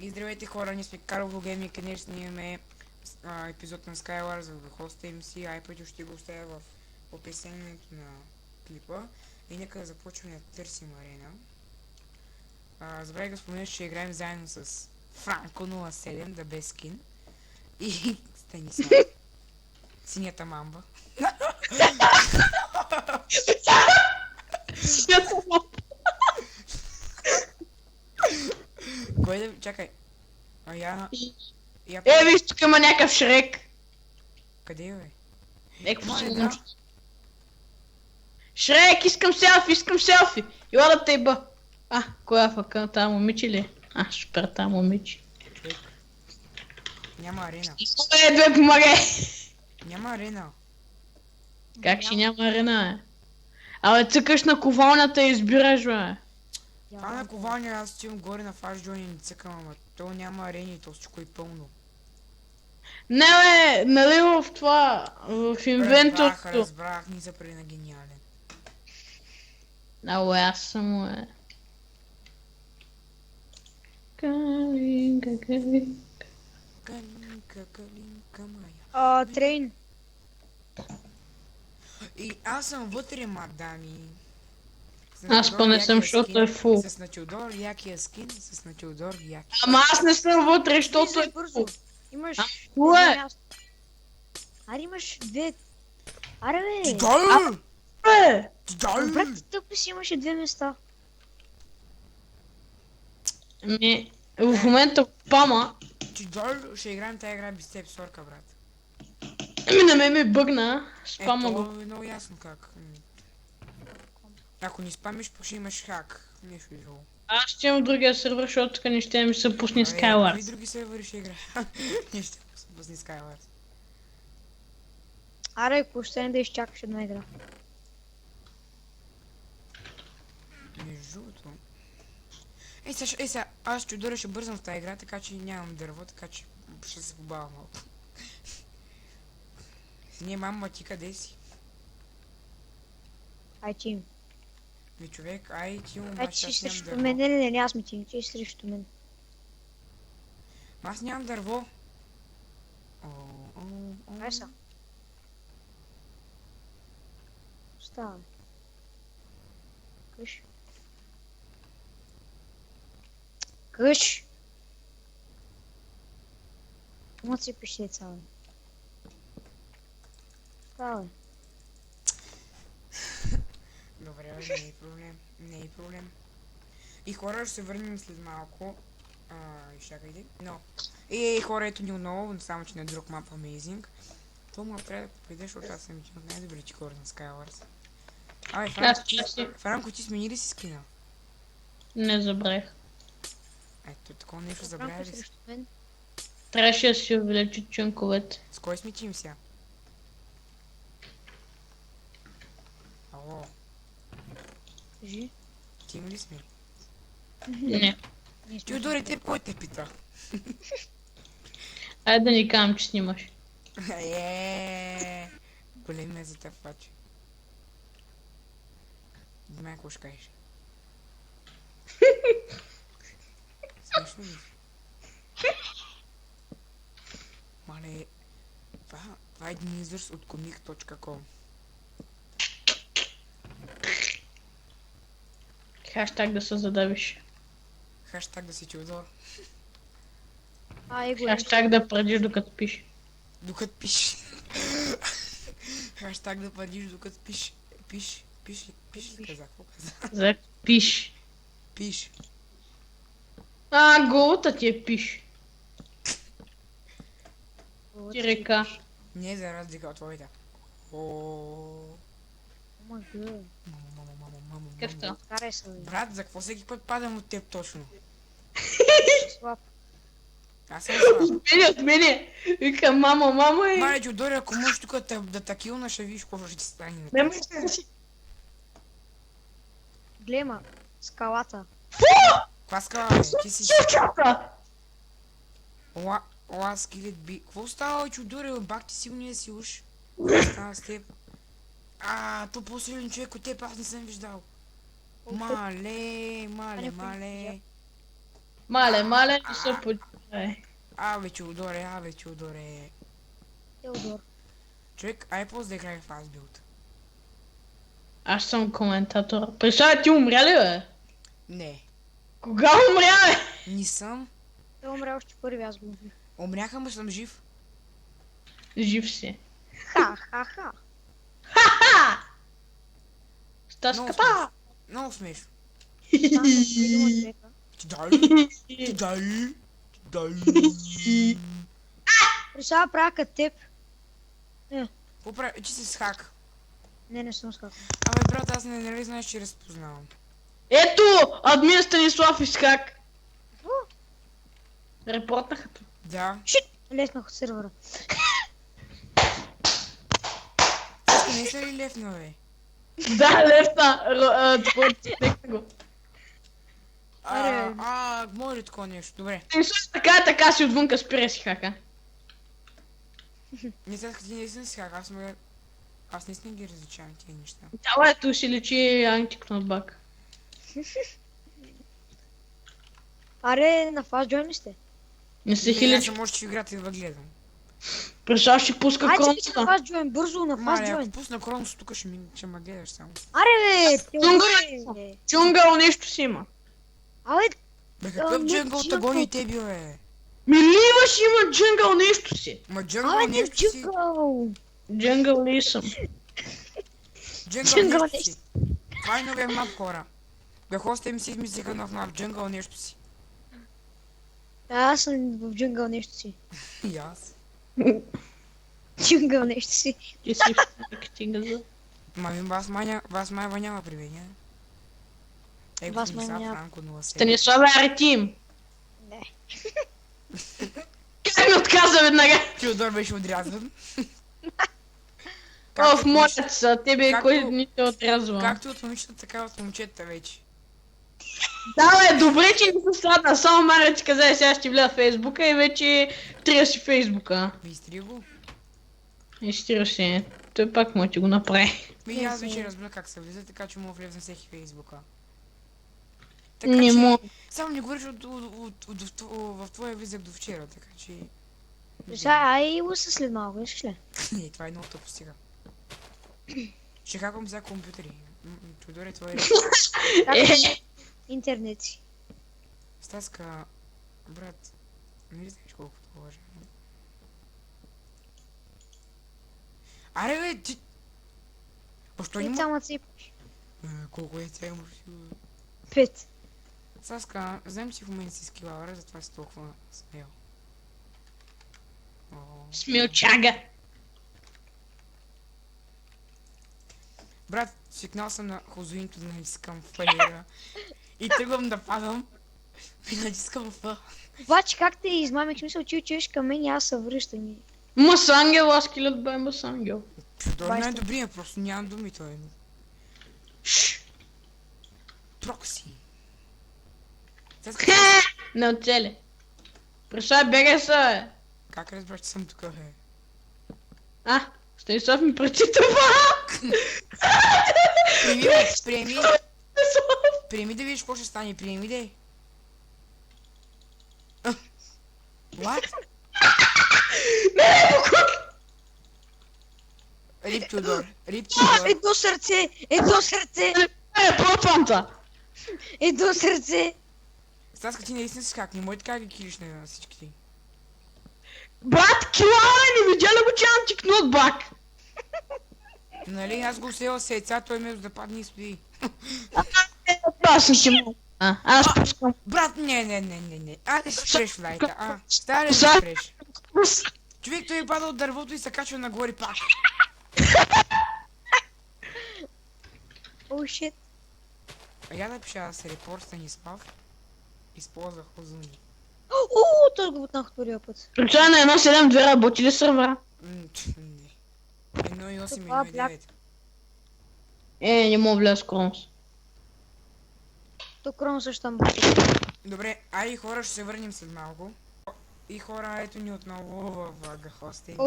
И здравейте хора, ние сме Карлово Гейминг, където снимаме епизод на Skywars в хоста MC, а пътя ще го оставя в описанието на клипа. И нека да започваме да търсим арена. Забравих да спомена, че играем заедно с Франко 07, да без скин. И Станислав. Синята мамба. Кой да... Чакай. Виж, тук има някакъв Шрек. Къде е, бе? Какво се научи? Шрек, искам селфи! Ела да те ба. Коя фака? Тая момиче ли? Супер, тая момиче. Човек. Няма арена. Две помагай! Няма арена. Как ще няма арена, бе? Абе, цъкаш на ковалнята и избираш, бе. Това на ковалня, аз стивам горе на Fast Join и не цъкам, ама то няма арени, то всичко е пълно. Не, бе, нали в това, в инвентурто. Разбрах, ни за преди на гениален. Ало, аз съм, бе. Калинка моя. Трейн. И аз съм вътре, мадами. Аз па не съм, защото е фул. С Начудор якия скин, с Начудор яки. Ама аз не съм вътре, защото е бързо. Имаш фул е. място. Аре имаш две. Аре Ти бе. дай! Бе! Ти дай! Брат, ти тъпи си имаше две места. Ами, в момента пама. Ти дай! Ще играем тая игра без теб, сорка, брат. Ами на мен ми бъгна. Спама го. Ето е много ясно как. Ако ни спамиш, ще имаш хак. Нещо друго. Аз ще имам другия сервер, защото тук не ще ми се пусне Skywars. Какви други сервери ще играем? Ние ще пусни Skywars. Аре, ако ще да изчакаш една игра. Между другото. Сега, аз чудора ще бързам в тази игра, така че нямам дърво, така че ще се побавам малко. Не, мама, ти къде си? Ай, тим. Бе, човек, ай, ти му, Ай, аз ти си нямам срещу дърво. мен. Не, аз ми тим, ти си срещу мен. Аз нямам дърво. Ай са. Става. Къш. Къш. Ма си пише цяло. Става. Добре, бе, не е проблем. Не е проблем. И хора, ще се върнем след малко. Изчакайте. Но. Хора, ето ни отново, само че на друг мап Amazing. То му трябва да попадеш, защото аз съм един от най-добрите хора на Skywars. Франко, ти смени ли си скина? Не забравих. Ето, такова нещо забравя ли си? Трябваше да си увеличи чунковете. С кой сме тим сега? Ало, Кажи. тим ли сме? Не. Ти удори те, кой те пита? Айде да ни кажем, че снимаш. Големи ме за теб, паче. Димай, какво ще кажеш? Смешно ли? Мале, това е един израз от comic.com. Хаштаг да се задавиш. Хаштаг да си чудор. Хаштаг да прадиш докато пиш. Докато пиш. Хаштаг да падиш докато пиш. Пиш ли каза? Какво каза? За пиш. Пиш. Голата ти е пиш. Ти река. Не е за разлика от твоята. Мамо. Къвто? Брат, за какво всеки път падам от теб точно? Аз съм слаб. От мене. Вика, мамо и... Мале, Джудори, ако можеш тук да такилна, ще видиш какво ще ти стане. Не ме си. Глема, скалата. Каква скала, бе? Ти си... Чаката! Ола, скелет би... Какво става, Джудори, бак ти сигурния си уж? Става с теб. То по-силен човек от теб, аз не съм виждал. Мале. Мале, не се подиграй. Абе, Чудоре. Теодор. Човек, ай после да играе в Fastbuild. Аз съм коментатор. Представя, ти умря ли, бе? Не, Кога умря, бе? не съм. Той умря още първи, аз го убих. Умряха, но съм жив. Жив си. Ха. Стаската! Много смешно. Там видимо човека. Ти дай. Решава правя като теб. Какво прави? Че си с хак. Не съм скакал. Абе, брат, аз нали знаеш, че разпознавам. Ето! Админ Станислав изхак. Репортнаха то. Да. Леснах от сервера. Аз не са ли левна, бе? Да, лефта! Текна го. Аре. Може ли такова нещо? Добре. Станислав така си отвънка спира си хака. Не сега ти наистина си хак, аз наистина ги различавам тия неща. Да, ето си лечи антикнотбак. Аре, на фаст join ли сте? Не се Аз хилич. може, че в играта и да гледам. Представя, ще пуска Айде, че на кронста. фаст join, бързо на фаст Мале, ако join. пусна Кронос, тук ще ме гледаш само. Аре, бе, Теодоре. Чунгъл нещо си има. Абе, Бе, какъв не, джънгъл ти тъгони имаш- те бил, бе? Милива си има джунгъл нещо си. Ма джънгъл абе, не нещо си. джугъл. Джунгъл ли съм? Джънгъл Джънгъл нещо нещо. си. Това е новия мап, хора. Бяхосте ми си измислиха нов мап, джънгъл нещо си. Аз съм в джунгъл нещо си. И аз. Джунгъл нещо си. Ти си в ти газа. Ма вас май няма при мен, а? Вас май Станислав няма. Франко 07. Станислава Аретим. Не. Как ми отказа веднага? Теодор беше отрязан. Оф, моля се, тебе както- кой ни те отрязва. Както от момичета, така и от момчета вече. Да, бе, добре, че не се страдна. Само Мария ти каза, сега ще влея в Фейсбука и вече трия си Фейсбука. Ви изтри го? И ще си. Той пак му ти го направи. Ми аз Не вече знам. разбира как се влиза, така че мога влезна всеки Фейсбука. Не че- мога. Само не говориш в твоя визък до вчера, така че... Сега, ай, уса след малко, искаш ли? Не, това е много тъпо сега. Ще хаквам за компютъри. Теодоре, това е... Е, Интернет си. Стаска... Брат, не знаеш колко положа. Аре, бе, ти... Защо И има... само ципаш. Колко е ця имаш? 5. Саска, знам, че в момента си скилавър, затова си толкова смел. О. смилчага. Брат, свикнал съм на хозуинто да натискам фаера. И тръгвам да падам. И натискам Ф. Обаче как те измамих, в смисъл, че учиш към мен и аз се връщам и... Масангел, аз килят бе Масангел. Теодор Баща. най-добрият, просто нямам думи той. Прокси. Саска, Не оцеле. Представя, бегай се, бе. как разбрах, че съм тук, бе? А, Станислав ми прочитава. Приеми да видиш какво ще стане, приеми да. What? Рип Теодор, Рип Теодор. Едно сърце! Едно сърце! Пропамта. Едно сърце! Стаска, ти наистина си как, не може така да ги килиш на всички ти. Брат, килава, не видя ли го, че антикнотбак? Нали, аз го усеял с яйца, той ме да падне и стои. Аз съм си мал. Аз пускам. Брат, не. Айде ще спреш лайка, Стара да Са- спреш. Човек, той е падал от дървото и се качва нагоре пак. О, шит. А я да пиша да се репорт Станислав. Използвах озуни. О, той го бутнах втория път. Причина на 1.7.2 работи ли сървъра? Не. 1.8 и Това, бляк. 1.9. Не мога влез Кронс. То крон също там. Добре, айде хора, ще се върнем след малко. И хора, ето ни отново в Гахостинг.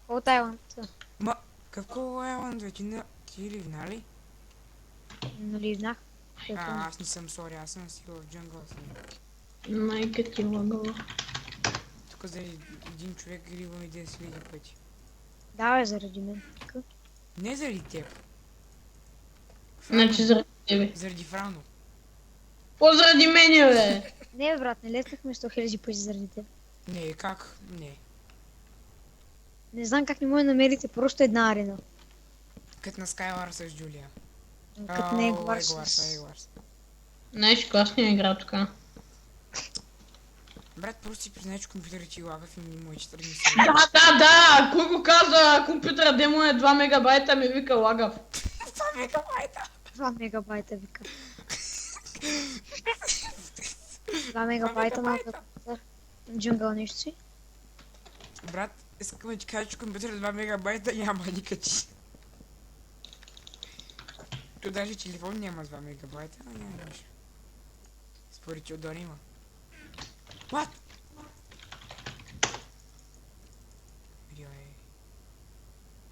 Ол Тайланд. Ма, какво е он, бе? Ти ли нали? Нали знах. Аз не съм, сори, аз съм си в джунгъл. Майка ти лагала. Тук за един човек грива ми 10 000 пъти. Да, бе, заради мен. Не заради теб. Значи заради тебе. Заради Франо. По заради мене, бе! Не, бе, брат, не леснахме 100 000 пъти заради теб. Не, как? Не. Не знам как не може да намерите просто една арена. Като на Skywars с Джулия. Като не е говориш Егларс. Знаеш, класния игра тук. Брат, просто си признай, че компютърът ти лагав и ми мои 14 Да! Кой го каза? Компютъра демо е 2 мегабайта, ми вика лагав. 2 мегабайта! 2 мегабайта, вика. 2 мегабайта на компютър. Джунгъл нещо си. Брат, искам да ти кажа, че компютърът 2 мегабайта няма никъде. То даже телефон няма 2 мегабайта, а няма нищо. Според Теодор има. What?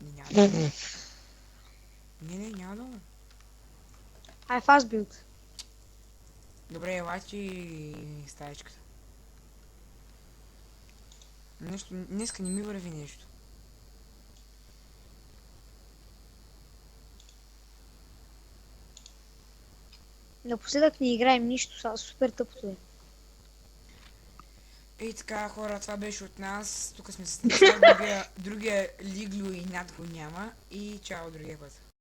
Няма да умра. Не, няма да умра. Ай, фаст билд. Добре, елачи стаечката. Нещо, днеска не ми върви нещо. Напоследък не играем нищо, сега супер тъпото е. Ей така, хора, това беше от нас. Тук сме с другия Лиглю и Над го няма. И чао другия път.